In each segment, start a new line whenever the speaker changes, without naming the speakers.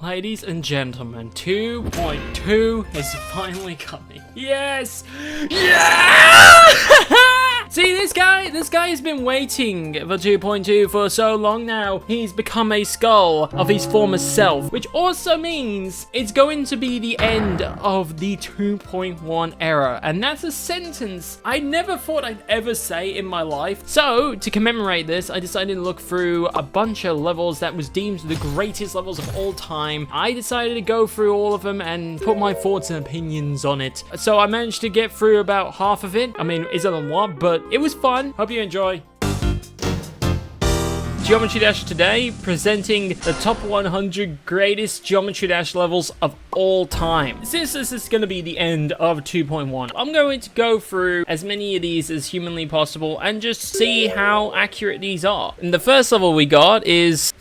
Ladies and gentlemen, 2.2 is finally coming. Yes! Yeah! See, this guy has been waiting for 2.2 for so long now. He's become a skull of his former self, which also means it's going to be the end of the 2.1 era. And that's a sentence I never thought I'd ever say in my life. So, to commemorate this, I decided to look through a bunch of levels that was deemed the greatest levels of all time. I decided to go through all of them and put my thoughts and opinions on it. So I managed to get through about half of it. I mean, isn't a lot, but it was fun. Hope you enjoy. Geometry Dash today, presenting the top 100 greatest Geometry Dash levels of all time. Since this is going to be the end of 2.1, I'm going to go through as many of these as humanly possible and just see how accurate these are. And the first level we got is...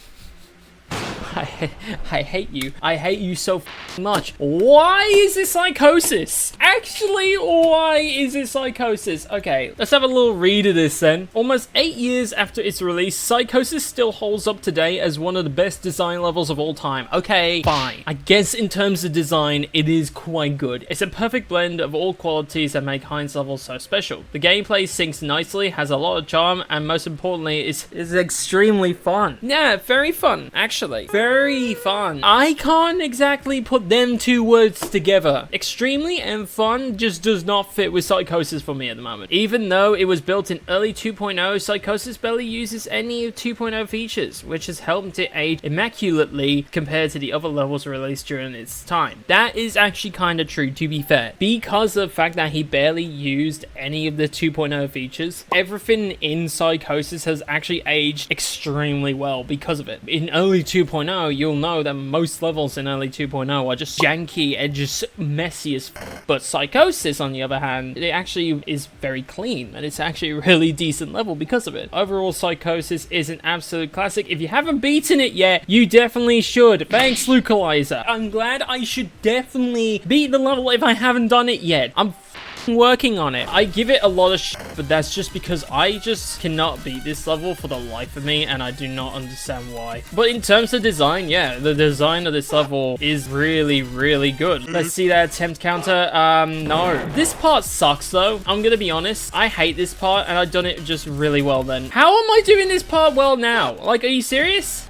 I hate you. I hate you so much. Why is this Psychosis? Actually, why is this Psychosis? Okay, let's have a little read of this then. Almost 8 years after its release, Psychosis still holds up today as one of the best design levels of all time. Okay, fine. I guess in terms of design, it is quite good. It's a perfect blend of all qualities that make Heinz levels so special. The gameplay syncs nicely, has a lot of charm, and most importantly, is extremely fun. Yeah, very fun, actually. Very fun. I can't exactly put them two words together. Extremely and fun just does not fit with Psychosis for me at the moment. Even though it was built in early 2.0, Psychosis barely uses any of 2.0 features, which has helped it age immaculately compared to the other levels released during its time. That is actually kind of true, to be fair. Because of the fact that he barely used any of the 2.0 features, everything in Psychosis has actually aged extremely well because of it. In early 2.0, you'll know that most levels in early 2.0 are just janky and just messy as but Psychosis, on the other hand, it actually is very clean, and it's actually a really decent level because of it. Overall, Psychosis is an absolute classic. If you haven't beaten it yet, you definitely should. Thanks, Lukalizer. I'm glad. I should definitely beat the level if I haven't done it yet. I'm working on it. I give it a lot of shit, but that's just because I just cannot beat this level for the life of me, and I do not understand why. But in terms of design, yeah, the design of this level is really, really good. Let's see that attempt counter. No. This part sucks, though. I'm gonna be honest. I hate this part, and I've done it just really well then. How am I doing this part well now? Like, are you serious?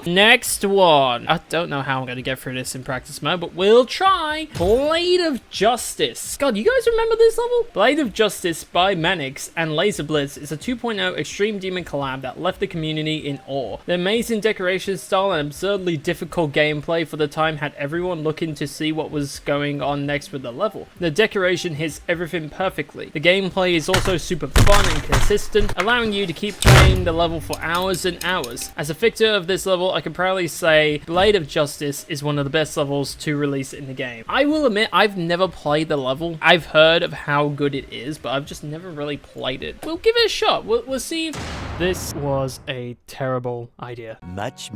Next one. I don't know how I'm going to get through this in practice mode, but we'll try. Blade of Justice. God, you guys remember this level? Blade of Justice by Manix and Laser Blitz is a 2.0 Extreme Demon collab that left the community in awe. The amazing decoration style and absurdly difficult gameplay for the time had everyone looking to see what was going on next with the level. The decoration hits everything perfectly. The gameplay is also super fun and consistent, allowing you to keep playing the level for hours and hours. As a victor of this level, I can proudly say Blade of Justice is one of the best levels to release in the game. I will admit, I've never played the level. I've heard of how good it is, but I've just never really played it. We'll give it a shot. We'll see if this was a terrible idea.
Much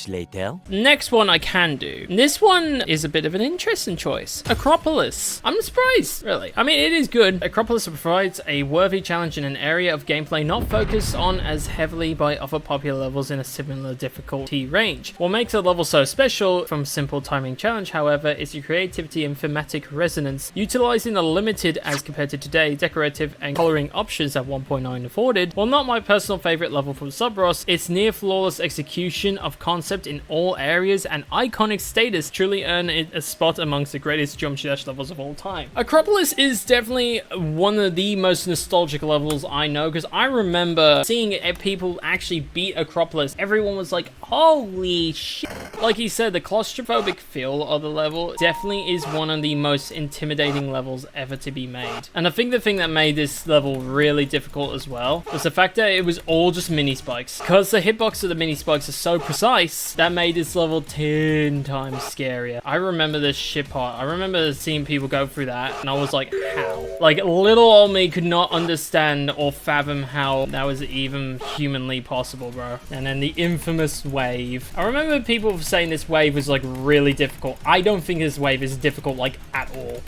later.
Next one I can do. This one is a bit of an interesting choice. Acropolis. I'm surprised, really. I mean, it is good. Acropolis provides a worthy challenge in an area of gameplay not focused on as heavily by other popular levels in a similar difficulty range. What makes a level so special from simple timing challenge, however, is the creativity and thematic resonance. Utilizing the limited, as compared to today, decorative and coloring options that 1.9 afforded, while not my personal favorite level from Oroboros, its near flawless execution of concept in all areas and iconic status truly earn it a spot amongst the greatest Geometry Dash levels of all time. Acropolis is definitely one of the most nostalgic levels I know, because I remember seeing people actually beat Acropolis. Everyone was like, holy shit. Like he said, the claustrophobic feel of the level definitely is one of the most intimidating levels ever to be made. And I think the thing that made this level really difficult as well was the fact that it was all just mini spikes. Because the hitbox of the mini spikes is so precise, that made this level 10 times scarier. I remember this shit part. I remember seeing people go through that, and I was like, how? Like, little old me could not understand or fathom how that was even humanly possible, bro. And then the infamous wave. I remember people saying this wave was like really difficult. I don't think this wave is difficult like at all.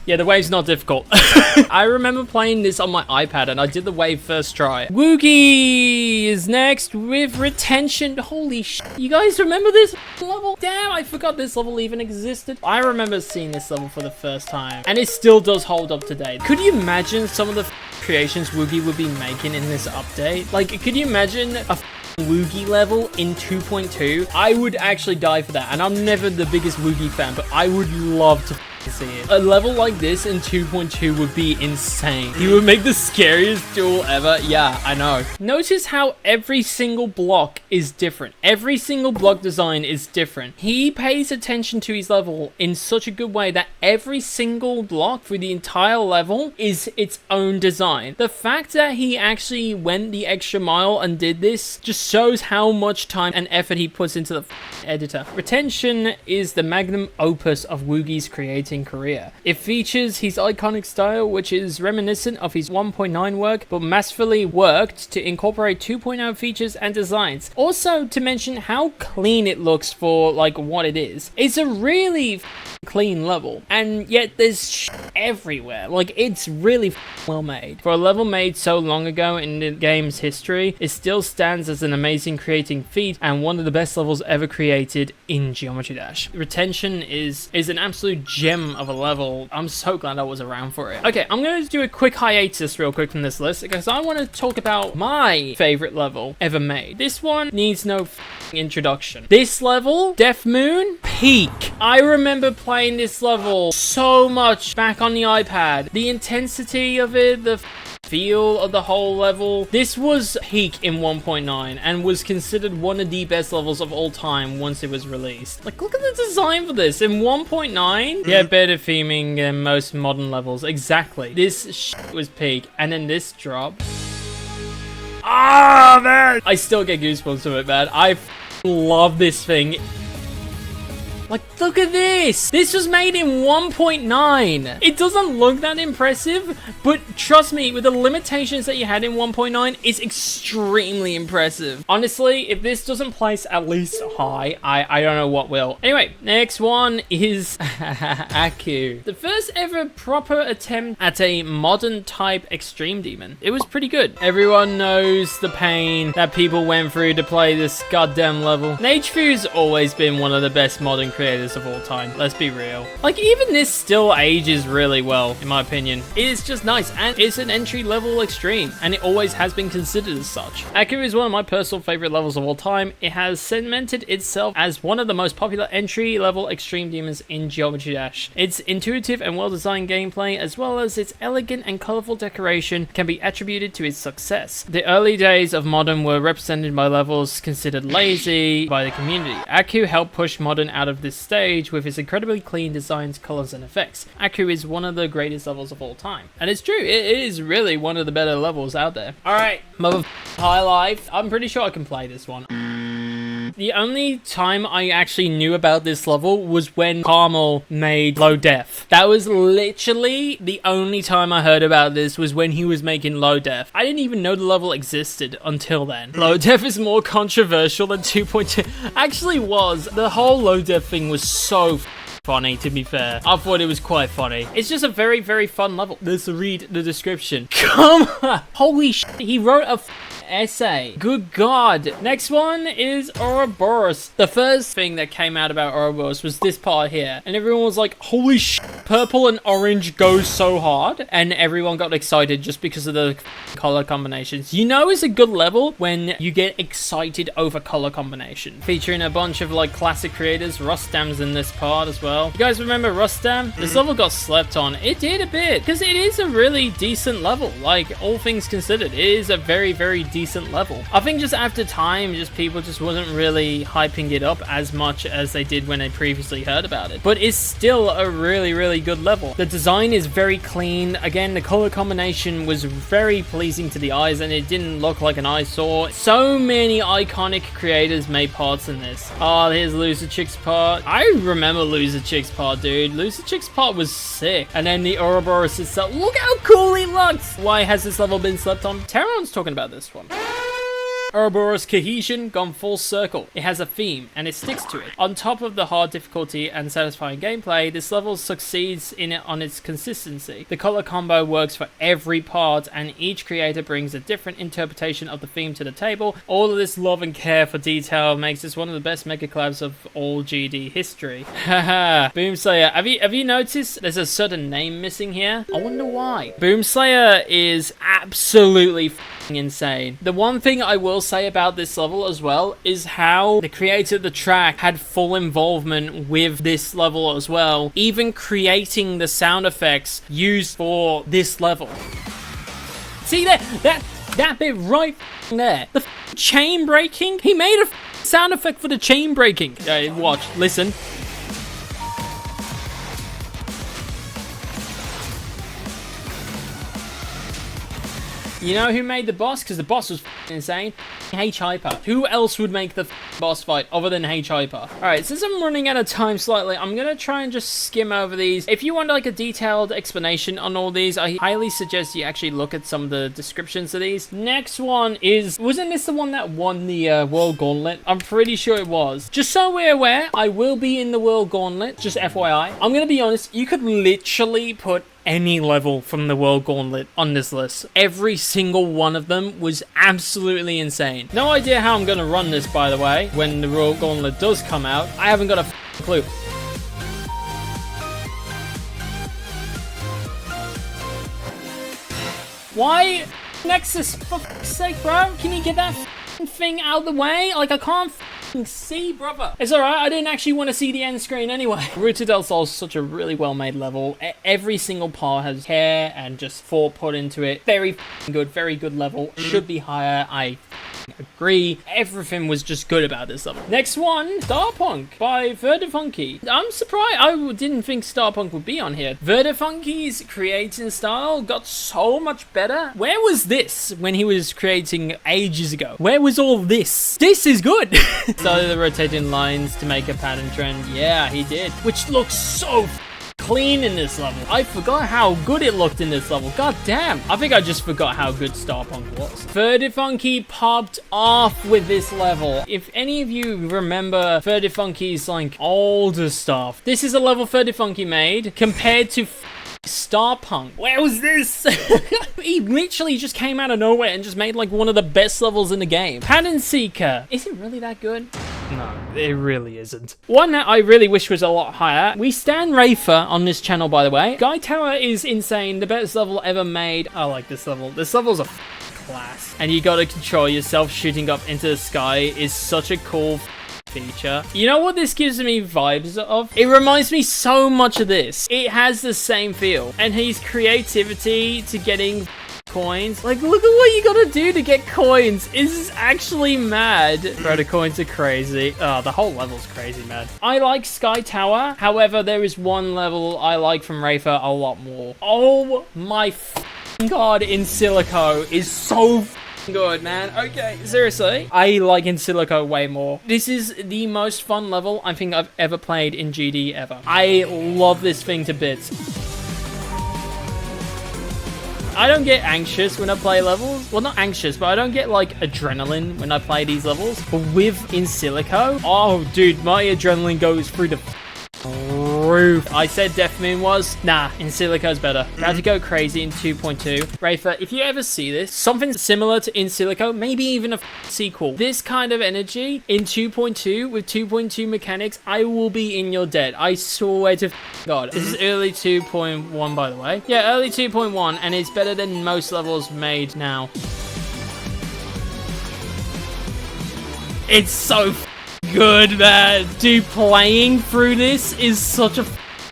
Yeah, the wave's not difficult. I remember playing this on my iPad and I did the wave first try. Woogie is next with retention. Holy sh! You guys remember this level? Damn, I forgot this level even existed. I remember seeing this level for the first time and it still does hold up today. Could you imagine some of the creations Woogie would be making in this update? Like, could you imagine a Woogie level in 2.2? I would actually die for that, and I'm never the biggest Woogie fan, but I would love to see it. A level like this in 2.2 would be insane. He would make the scariest duel ever. Yeah, I know. Notice how every single block is different. Every single block design is different. He pays attention to his level in such a good way that every single block for the entire level is its own design. The fact that he actually went the extra mile and did this just shows how much time and effort he puts into the editor. Retention is the magnum opus of Woogie's creating career. It features his iconic style, which is reminiscent of his 1.9 work, but masterfully worked to incorporate 2.0 features and designs. Also, to mention how clean it looks for like what it is. It's a really clean level, and yet there's everywhere. Like, it's really well made. For a level made so long ago in the game's history, it still stands as an amazing creating feat and one of the best levels ever created in Geometry Dash. Retention is an absolute gem of a level. I'm so glad I was around for it. Okay, I'm gonna do a quick hiatus real quick from this list because I want to talk about my favorite level ever made. This one needs no introduction. This level, Death Moon, peak. I remember playing this level so much back on the iPad. The intensity of it, the feel of the whole level. This was peak in 1.9 and was considered one of the best levels of all time once it was released. Like, look at the design for this in 1.9. Yeah, better theming than most modern levels. Exactly. This was peak, and then this drop. Ah, man! I still get goosebumps from it, man. I love this thing. Like, look at this! This was made in 1.9! It doesn't look that impressive, but trust me, with the limitations that you had in 1.9, it's extremely impressive. Honestly, if this doesn't place at least high, I don't know what will. Anyway, next one is Aku. The first ever proper attempt at a modern type extreme demon. It was pretty good. Everyone knows the pain that people went through to play this goddamn level. Nagefu's always been one of the best modern creators of all time. Let's be real. Like, even this still ages really well, in my opinion. It is just nice, and it's an entry-level extreme, and it always has been considered as such. Aku is one of my personal favorite levels of all time. It has cemented itself as one of the most popular entry-level extreme demons in Geometry Dash. Its intuitive and well-designed gameplay, as well as its elegant and colorful decoration, can be attributed to its success. The early days of Modern were represented by levels considered lazy by the community. Aku helped push Modern out of this stage with its incredibly clean designs, colors, and effects. Aku is one of the greatest levels of all time. And it's true, it is really one of the better levels out there. Alright, High Life. I'm pretty sure I can play this one. The only time I actually knew about this level was when Carmel made Low Def. That was literally the only time I heard about this, was when he was making Low Def. I didn't even know the level existed until then. Low Def is more controversial than 2.2. Actually was. The whole Low Def thing was so funny, to be fair. I thought it was quite funny. It's just a very, very fun level. Let's read the description. Come on! Holy shit, he wrote a essay. Good God. Next one is Oroboros. The first thing that came out about Oroboros was this part here, and everyone was like, holy shit, purple and orange goes so hard, and everyone got excited just because of the color combinations. You know it's a good level when you get excited over color combination. Featuring a bunch of like classic creators. Rustam's in this part as well. You guys remember Rustam? This level got slept on. It did a bit, because it is a really decent level. Like, all things considered, it is a very, very decent level. I think just after time, just people just wasn't really hyping it up as much as they did when they previously heard about it. But it's still a really, really good level. The design is very clean. Again, the color combination was very pleasing to the eyes, and it didn't look like an eyesore. So many iconic creators made parts in this. Oh, here's Loser Chick's part. I remember Loser Chick's part, dude. Loser Chick's part was sick. And then the Oroboros itself. Look how cool he looks! Why has this level been slept on? Terron's talking about this one. Oroboros cohesion gone full circle. It has a theme and it sticks to it. On top of the hard difficulty and satisfying gameplay, this level succeeds in it on its consistency. The color combo works for every part and each creator brings a different interpretation of the theme to the table. All of this love and care for detail makes this one of the best mega collabs of all GD history. Haha. Boomslayer, have you noticed there's a certain name missing here? I wonder why. Boomslayer is absolutely f***ing insane. The one thing I will say about this level as well is how the creator of the track had full involvement with this level as well, even creating the sound effects used for this level. See that bit right there, the chain breaking. He made a sound effect for the chain breaking. Watch, listen. You know who made the boss? Because the boss was insane. H-Hyper. Who else would make the boss fight other than H-Hyper? Alright, since I'm running out of time slightly, I'm going to try and just skim over these. If you want like a detailed explanation on all these, I highly suggest you actually look at some of the descriptions of these. Next one is, wasn't this the one that won the World Gauntlet? I'm pretty sure it was. Just so we're aware, I will be in the World Gauntlet, just FYI. I'm going to be honest, you could literally put any level from the World Gauntlet on this list. Every single one of them was absolutely insane. No idea how I'm going to run this, by the way, when the World Gauntlet does come out. I haven't got a clue. Why? Nexus, for fuck's sake, bro? Can you get that thing out of the way? Like, I can't see, brother. It's alright, I didn't actually want to see the end screen anyway. Ruta del Sol is such a really well-made level. Every single part has care and just thought put into it. Very good level. Should be higher. I agree. Everything was just good about this level. Next one, Starpunk by Verdefunky. I'm surprised. I didn't think Starpunk would be on here. Verdefunky's creating style got so much better. Where was this when he was creating ages ago? Where was all this? This is good. Started the rotating lines to make a pattern trend. Yeah, he did. Which looks so clean in this level. I forgot how good it looked in this level. God damn. I think I just forgot how good Starpunk was. Verdefunky popped off with this level. If any of you remember Verdefunky's like older stuff, this is a level Verdefunky made compared to Starpunk. Where was this? He literally just came out of nowhere and just made like one of the best levels in the game. Pattern Seeker. Is it really that good? No, it really isn't. One that I really wish was a lot higher. We stand Raer on this channel, by the way. Sky Tower is insane. The best level ever made. I like this level. This level's a class. And you gotta control yourself shooting up into the sky is such a cool feature. You know what this gives me vibes of? It reminds me so much of this. It has the same feel. And his creativity to getting coins. Like, look at what you gotta do to get coins. This is actually mad. Bro, the coins are crazy. Oh, the whole level's crazy, man. I like Sky Tower. However, there is one level I like from Raer a lot more. Oh my god, In Silico is so good, man. Okay, seriously. I like In Silico way more. This is the most fun level I think I've ever played in GD ever. I love this thing to bits. I don't get anxious when I play levels. Well, not anxious, but I don't get like adrenaline when I play these levels. But with In Silico, oh dude, my adrenaline goes through the roof. I said Death Moon was. Nah, In Silico's better. About to go crazy in 2.2. Raer, if you ever see this, something similar to In Silico, maybe even a sequel. This kind of energy in 2.2 with 2.2 mechanics, I will be in your debt. I swear to God. This is early 2.1, by the way. Yeah, early 2.1, and it's better than most levels made now. It's so good, man. Dude, playing through this is such a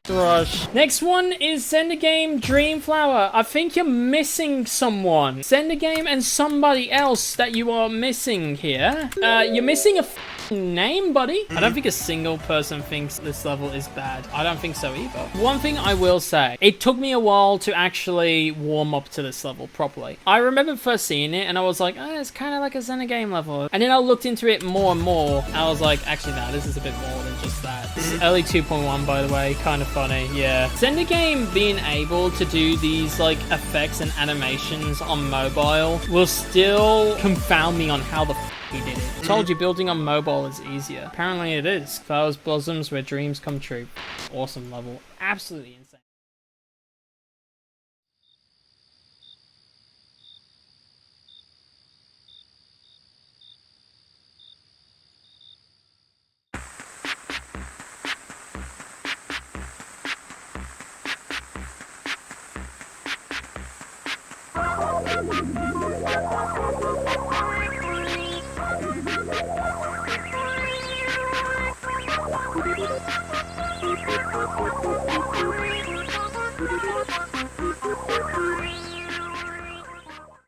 rush. Next one is Send a Game Dreamflower. I think you're missing someone. Send a Game and somebody else that you are missing here. You're missing a name, buddy. I don't think a single person thinks this level is bad. I don't think so either. One thing I will say, it took me a while to actually warm up to this level properly. I remember first seeing it and I was like, oh, it's kind of like a Xena game level. And then I looked into it more and more. I was like, actually, no, this is a bit more than just that. This is early 2.1, by the way, kind of funny, yeah. Zendagame being able to do these, like, effects and animations on mobile will still confound me on how the he did it. Told you building on mobile is easier. Apparently it is. Flowers blossoms where dreams come true. Awesome level. Absolutely insane.